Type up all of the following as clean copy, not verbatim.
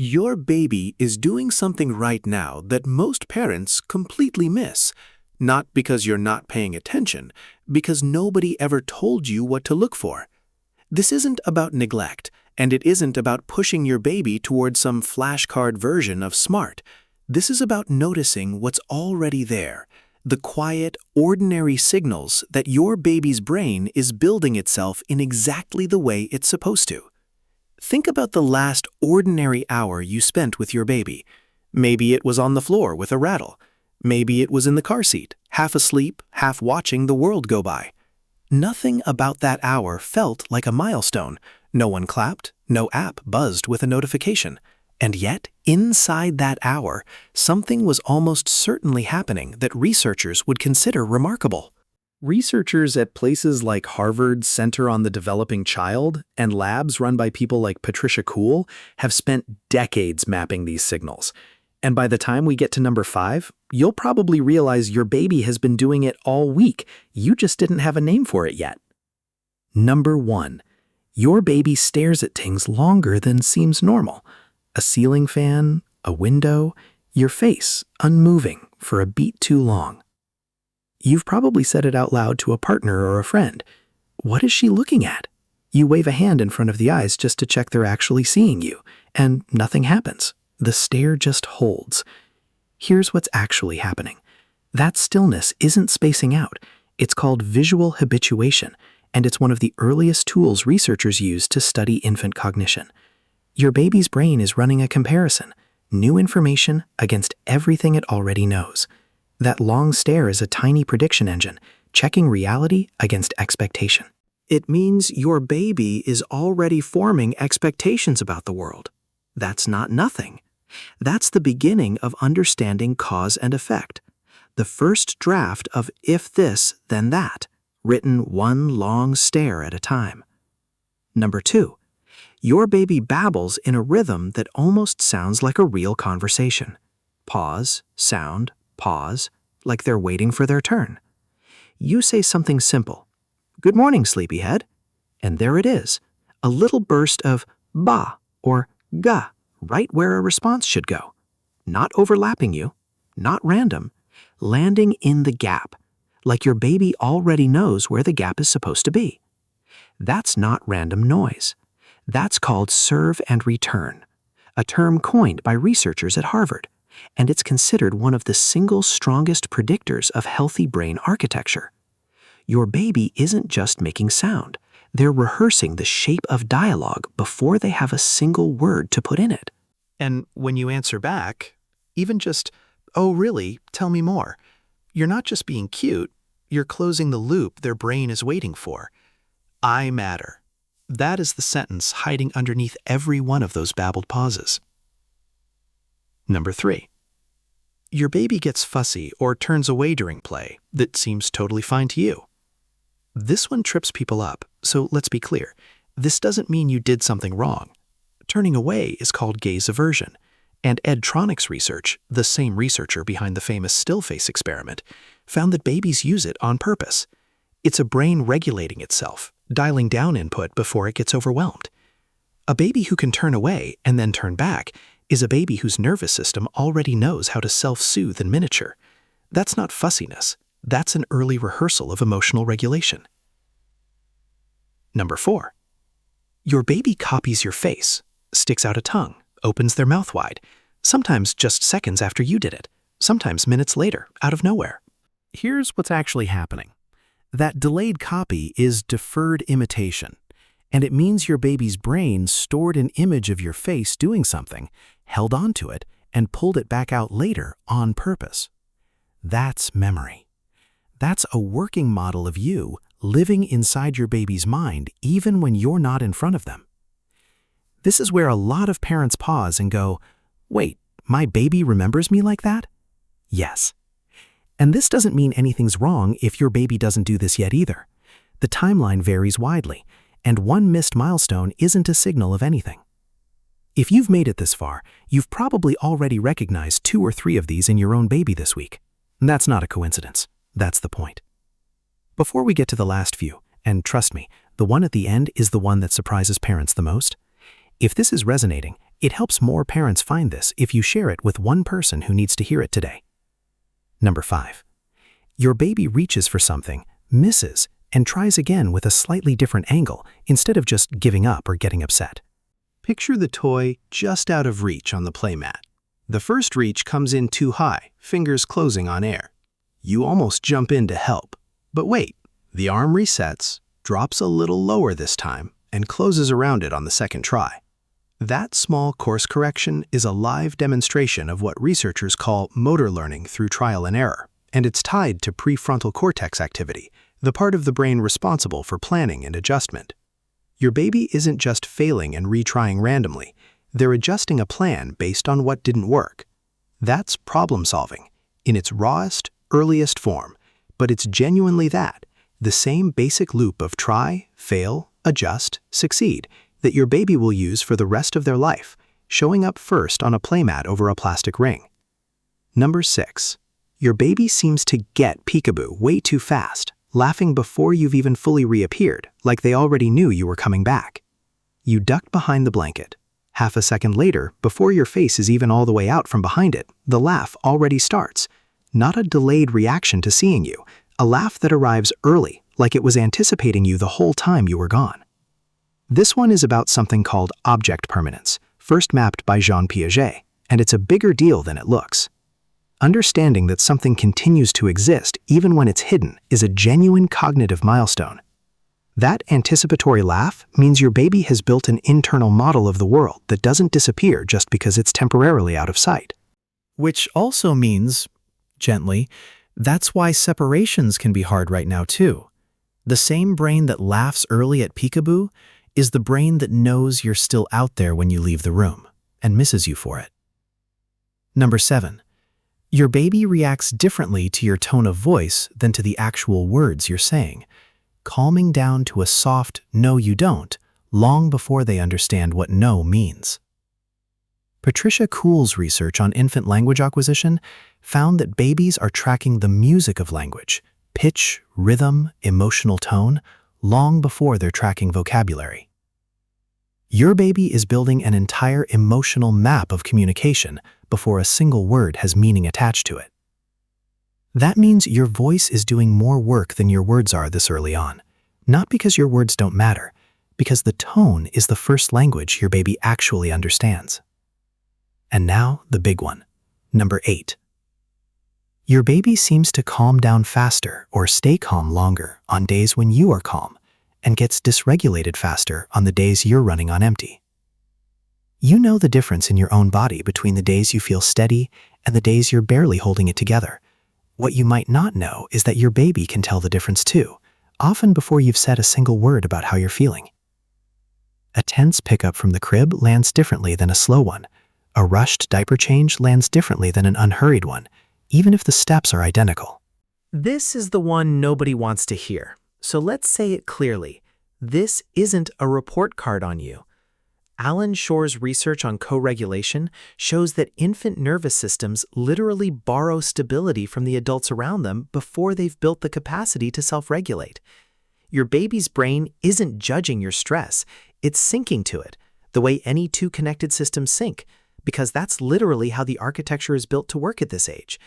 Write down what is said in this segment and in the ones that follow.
Your baby is doing something right now that most parents completely miss. Not because you're not paying attention, because nobody ever told you what to look for. This isn't about neglect, and it isn't about pushing your baby towards some flashcard version of smart. This is about noticing what's already there, the quiet, ordinary signals that your baby's brain is building itself in exactly the way it's supposed to. Think about the last ordinary hour you spent with your baby. Maybe it was on the floor with a rattle. Maybe it was in the car seat, half asleep, half watching the world go by. Nothing about that hour felt like a milestone. No one clapped, no app buzzed with a notification. And yet, inside that hour, something was almost certainly happening that researchers would consider remarkable. Researchers at places like Harvard's Center on the Developing Child and labs run by people like Patricia Kuhl have spent decades mapping these signals. And by the time we get to number 5, you'll probably realize your baby has been doing it all week. You just didn't have a name for it yet. Number 1. Your baby stares at things longer than seems normal. A ceiling fan, a window, your face unmoving for a beat too long. You've probably said it out loud to a partner or a friend. What is she looking at? You wave a hand in front of the eyes just to check they're actually seeing you, and nothing happens. The stare just holds. Here's what's actually happening. That stillness isn't spacing out. It's called visual habituation, and it's one of the earliest tools researchers use to study infant cognition. Your baby's brain is running a comparison, new information against everything it already knows. That long stare is a tiny prediction engine, checking reality against expectation. It means your baby is already forming expectations about the world. That's not nothing. That's the beginning of understanding cause and effect. The first draft of if this, then that, written one long stare at a time. Number 2. Your baby babbles in a rhythm that almost sounds like a real conversation. Pause, sound, pause, like they're waiting for their turn. You say something simple, "Good morning, sleepyhead," and there it is, a little burst of ba or ga, right where a response should go. Not overlapping you, not random, landing in the gap, like your baby already knows where the gap is supposed to be. That's not random noise. That's called serve and return, a term coined by researchers at Harvard. And it's considered one of the single strongest predictors of healthy brain architecture. Your baby isn't just making sound. They're rehearsing the shape of dialogue before they have a single word to put in it. And when you answer back, even just, "Oh, really? Tell me more," you're not just being cute, you're closing the loop their brain is waiting for. I matter. That is the sentence hiding underneath every one of those babbled pauses. Number 3. Your baby gets fussy or turns away during play that seems totally fine to you. This one trips people up, so let's be clear. This doesn't mean you did something wrong. Turning away is called gaze aversion, and Ed Tronick's research, the same researcher behind the famous still face experiment, found that babies use it on purpose. It's a brain regulating itself, dialing down input before it gets overwhelmed. A baby who can turn away and then turn back is a baby whose nervous system already knows how to self-soothe in miniature. That's not fussiness. That's an early rehearsal of emotional regulation. Number 4. Your baby copies your face, sticks out a tongue, opens their mouth wide, sometimes just seconds after you did it, sometimes minutes later, out of nowhere. Here's what's actually happening. That delayed copy is deferred imitation, and it means your baby's brain stored an image of your face doing something, held onto it, and pulled it back out later on purpose. That's memory. That's a working model of you living inside your baby's mind even when you're not in front of them. This is where a lot of parents pause and go, "Wait, my baby remembers me like that?" Yes. And this doesn't mean anything's wrong if your baby doesn't do this yet either. The timeline varies widely, and one missed milestone isn't a signal of anything. If you've made it this far, you've probably already recognized 2 or 3 of these in your own baby this week. That's not a coincidence. That's the point. Before we get to the last few, and trust me, the one at the end is the one that surprises parents the most, if this is resonating It helps more parents find this if you share it with one person who needs to hear it today. Number 5. Your baby reaches for something, misses, and tries again with a slightly different angle instead of just giving up or getting upset. Picture the toy just out of reach on the playmat. The first reach comes in too high, fingers closing on air. You almost jump in to help. But wait, the arm resets, drops a little lower this time, and closes around it on the second try. That small course correction is a live demonstration of what researchers call motor learning through trial and error, and it's tied to prefrontal cortex activity, the part of the brain responsible for planning and adjustment. Your baby isn't just failing and retrying randomly, they're adjusting a plan based on what didn't work. That's problem solving, in its rawest, earliest form, but it's genuinely that, the same basic loop of try, fail, adjust, succeed, that your baby will use for the rest of their life, showing up first on a playmat over a plastic ring. Number 6. Your baby seems to get peekaboo way too fast, laughing before you've even fully reappeared, like they already knew you were coming back. You ducked behind the blanket. Half a second later, before your face is even all the way out from behind it, the laugh already starts. Not a delayed reaction to seeing you, a laugh that arrives early, like it was anticipating you the whole time you were gone. This one is about something called object permanence, first mapped by Jean Piaget, and it's a bigger deal than it looks. Understanding that something continues to exist even when it's hidden is a genuine cognitive milestone. That anticipatory laugh means your baby has built an internal model of the world that doesn't disappear just because it's temporarily out of sight. Which also means, gently, that's why separations can be hard right now too. The same brain that laughs early at peekaboo is the brain that knows you're still out there when you leave the room and misses you for it. Number 7. Your baby reacts differently to your tone of voice than to the actual words you're saying, calming down to a soft "no you don't" long before they understand what no means. Patricia Kuhl's research on infant language acquisition found that babies are tracking the music of language, pitch, rhythm, emotional tone, long before they're tracking vocabulary. Your baby is building an entire emotional map of communication before a single word has meaning attached to it. That means your voice is doing more work than your words are this early on, not because your words don't matter, because the tone is the first language your baby actually understands. And now, the big one. Number 8. Your baby seems to calm down faster or stay calm longer on days when you are calm, and gets dysregulated faster on the days you're running on empty. You know the difference in your own body between the days you feel steady and the days you're barely holding it together. What you might not know is that your baby can tell the difference too, often before you've said a single word about how you're feeling. A tense pickup from the crib lands differently than a slow one. A rushed diaper change lands differently than an unhurried one, even if the steps are identical. This is the one nobody wants to hear. So let's say it clearly. This isn't a report card on you. Alan Shore's research on co-regulation shows that infant nervous systems literally borrow stability from the adults around them before they've built the capacity to self-regulate. Your baby's brain isn't judging your stress, it's syncing to it, the way any two connected systems sync, because that's literally how the architecture is built to work at this age.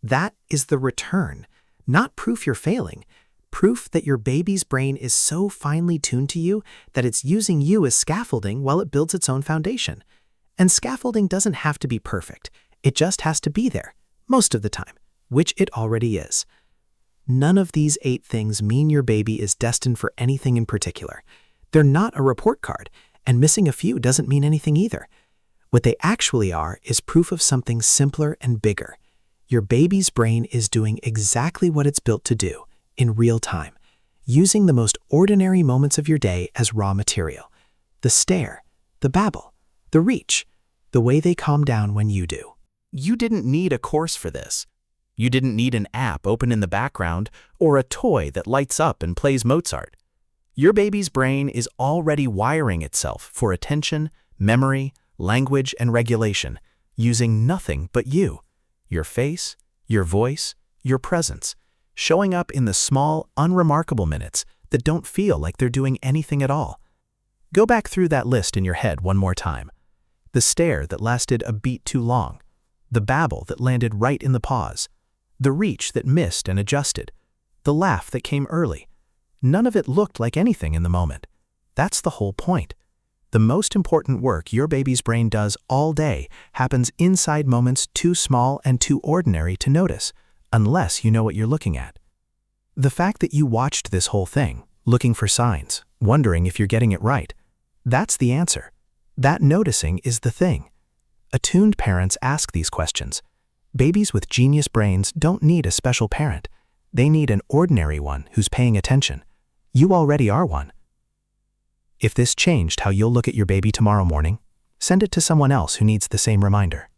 That is the return, not proof you're failing. Proof that your baby's brain is so finely tuned to you that it's using you as scaffolding while it builds its own foundation. And scaffolding doesn't have to be perfect. It just has to be there, most of the time, which it already is. None of these 8 things mean your baby is destined for anything in particular. They're not a report card, and missing a few doesn't mean anything either. What they actually are is proof of something simpler and bigger. Your baby's brain is doing exactly what it's built to do, in real time, using the most ordinary moments of your day as raw material. The stare, the babble, the reach, the way they calm down when you do. You didn't need a course for this. You didn't need an app open in the background or a toy that lights up and plays Mozart. Your baby's brain is already wiring itself for attention, memory, language, and regulation, using nothing but you, your face, your voice, your presence, showing up in the small, unremarkable minutes that don't feel like they're doing anything at all. Go back through that list in your head one more time. The stare that lasted a beat too long. The babble that landed right in the pause. The reach that missed and adjusted. The laugh that came early. None of it looked like anything in the moment. That's the whole point. The most important work your baby's brain does all day happens inside moments too small and too ordinary to notice, unless you know what you're looking at. The fact that you watched this whole thing, looking for signs, wondering if you're getting it right, that's the answer. That noticing is the thing. Attuned parents ask these questions. Babies with genius brains don't need a special parent. They need an ordinary one who's paying attention. You already are one. If this changed how you'll look at your baby tomorrow morning, send it to someone else who needs the same reminder.